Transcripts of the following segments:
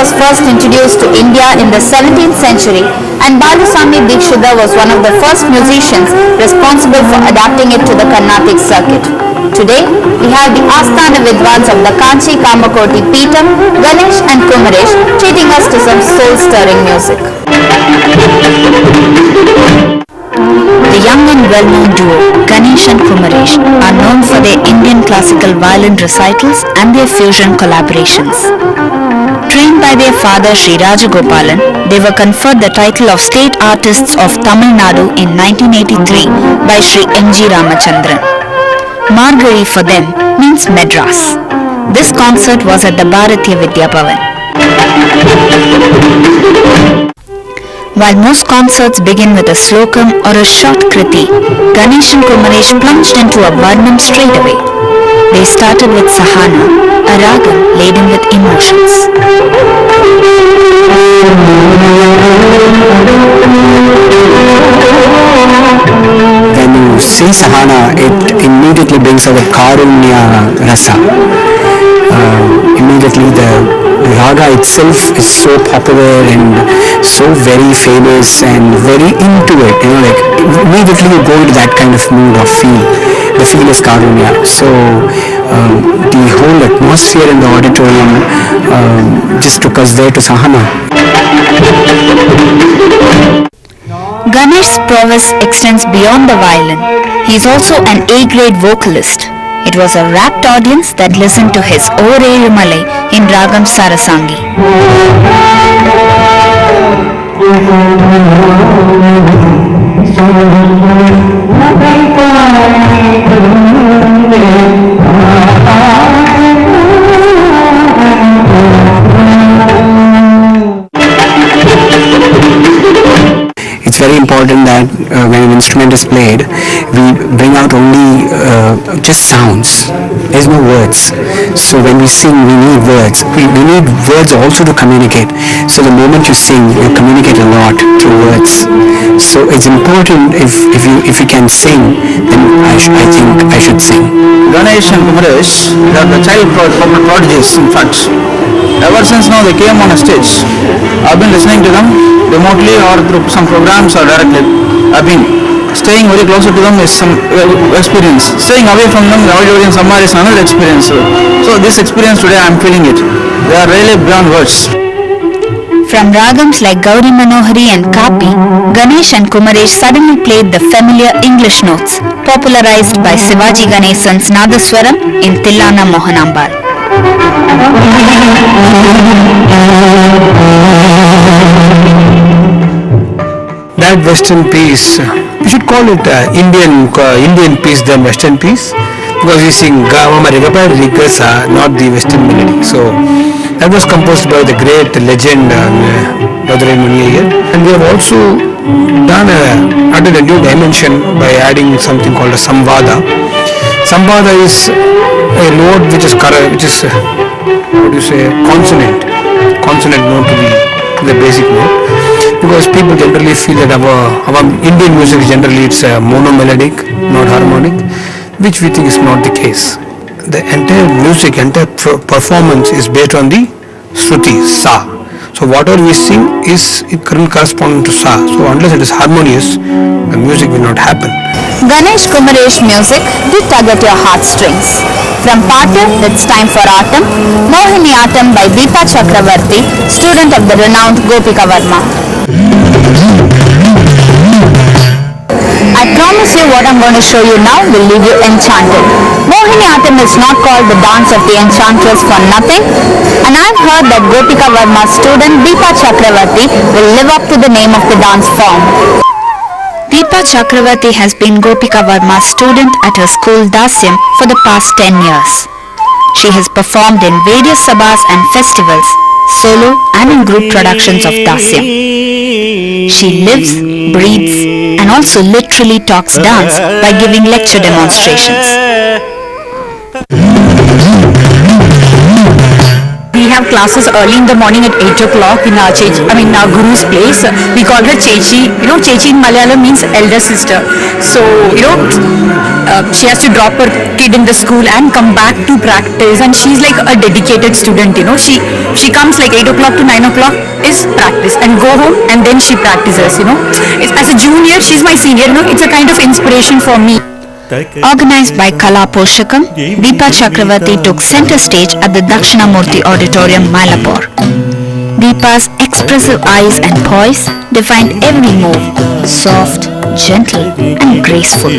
was first introduced to India in the 17th century, and Balusamy Dikshidhar was one of the first musicians responsible for adapting it to the Carnatic circuit. Today, we have the Asthana Vidwans of the Kanchi Kamakoti Peetham, Ganesh and Kumaresh, treating us to some soul-stirring music. The young and well-known duo Ganesh and Kumaresh are known for their Indian classical violin recitals and their fusion collaborations. Trained by their father Sri Rajagopalan, they were conferred the title of State Artists of Tamil Nadu in 1983 by Sri M.G. Ramachandran. Margari for them means Madras. This concert was at the Bharatiya Vidya Bhavan. While most concerts begin with a slokam or a short kriti, Ganesh and Kumaresh plunged into a varnam straight away. They started with Sahana, a ragam laden with emotions. When you sing Sahana, it immediately brings out the Karunya Rasa. Immediately the raga itself is so popular and so very famous and very into it, like immediately you go into that kind of mood or feel. The feel is Karunya. So the whole atmosphere in the auditorium just took us there to Sahana. Ganesh's prowess extends beyond the violin. He is also an A-grade vocalist. It was a rapt audience that listened to his Ore Malai in Ragam Sarasangi. It's very important that when an instrument is played, we bring out only just sounds. There's no words. So when we sing, we need words. We need words also to communicate. So the moment you sing, you communicate a lot through words. So it's important if you can sing, then I think I should sing. Ganesh and Kumaresh, they are the child prodigies in fact. Ever since now they came on a stage, I've been listening to them remotely or through some programs or directly. I've been staying very closer to them is some experience. Staying away from them, the audience somewhere is another experience. So this experience today I'm feeling it. They are really beyond words. From ragams like Gauri Manohari and Kapi, Ganesh and Kumaresh suddenly played the familiar English notes, popularized by Sivaji Ganesan's Nadaswaram in Tillana Mohanambal. That Western piece, we should call it Indian piece than Western piece, because we sing Gama Rigapa Rigasa, not the Western melody. So that was composed by the great legend Madurai Muniyyar. And we have also added a new dimension by adding something called a Samvada. Samvada is a note which is consonant note to be the basic note, because people generally feel that our Indian music generally it's monomelodic, not harmonic, which we think is not the case. The entire music, entire performance is based on the Shruti, Sa. So whatever we sing is corresponding to Sa. So unless it is harmonious, the music will not happen. Ganesh Kumaresh music did tug at your heartstrings. From Pata, it's time for Atam, Mohini Atam by Deepa Chakravarti, student of the renowned Gopika Varma. I promise you what I'm going to show you now will leave you enchanted. Mohini Atam is not called the dance of the enchantress for nothing, and I've heard that Gopika Varma's student Deepa Chakravarti will live up to the name of the dance form. Deepa Chakravarti has been Gopika Varma's student at her school Dasyam for the past 10 years. She has performed in various sabhas and festivals, solo and in group productions of Dasyam. She lives, breathes and also literally talks dance by giving lecture demonstrations. We have have classes early in the morning at 8 o'clock in our our Guru's place. We call her Chechi. Chechi in Malayalam means elder sister. So, she has to drop her kid in the school and come back to practice, and she's like a dedicated student. She comes like 8 o'clock to 9 o'clock is practice and go home, and then she practices. As a junior, she's my senior. It's a kind of inspiration for me. Organized by Kala Poshakam, Deepa Chakravarti took center stage at the Dakshinamurti Auditorium, Malapur. Deepa's expressive eyes and poise defined every move, soft, gentle and graceful.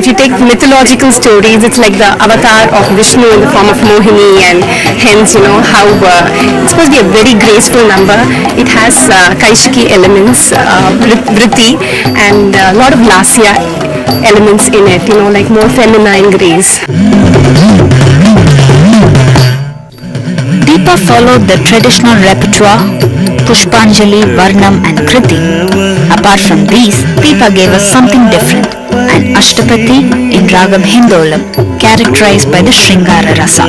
If you take mythological stories, it's like the avatar of Vishnu in the form of Mohini, and hence, how it's supposed to be a very graceful number. It has Kaishiki elements, Vritti, and a lot of Lasya elements in it, like more feminine grace. Deepa followed the traditional repertoire, Pushpanjali, Varnam and Kriti. Apart from these, Deepa gave us something different, an Ashtapati in Ragam Hindolam, characterized by the Shringara Rasa.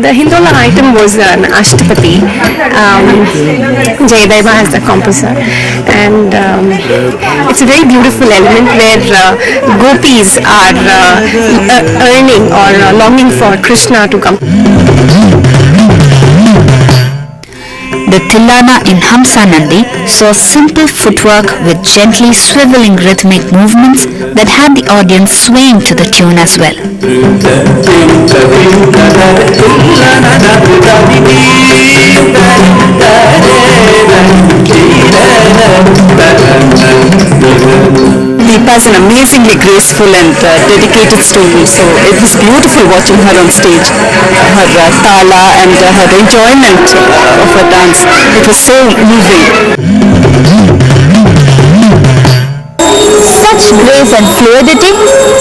The Hindola item was an Ashtapati. Jayadeva has the composer, and it's a very beautiful element where gopis are earning or longing for Krishna to come. The Tillana in Hamsa Nandi saw simple footwork with gently swiveling rhythmic movements that had the audience swaying to the tune as well. Deepa is an amazingly graceful and dedicated student, so it was beautiful watching her on stage. Her tala and her enjoyment of her dance, it was so moving. Such grace and fluidity,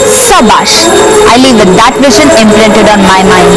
Sabash! I leave with that vision imprinted on my mind.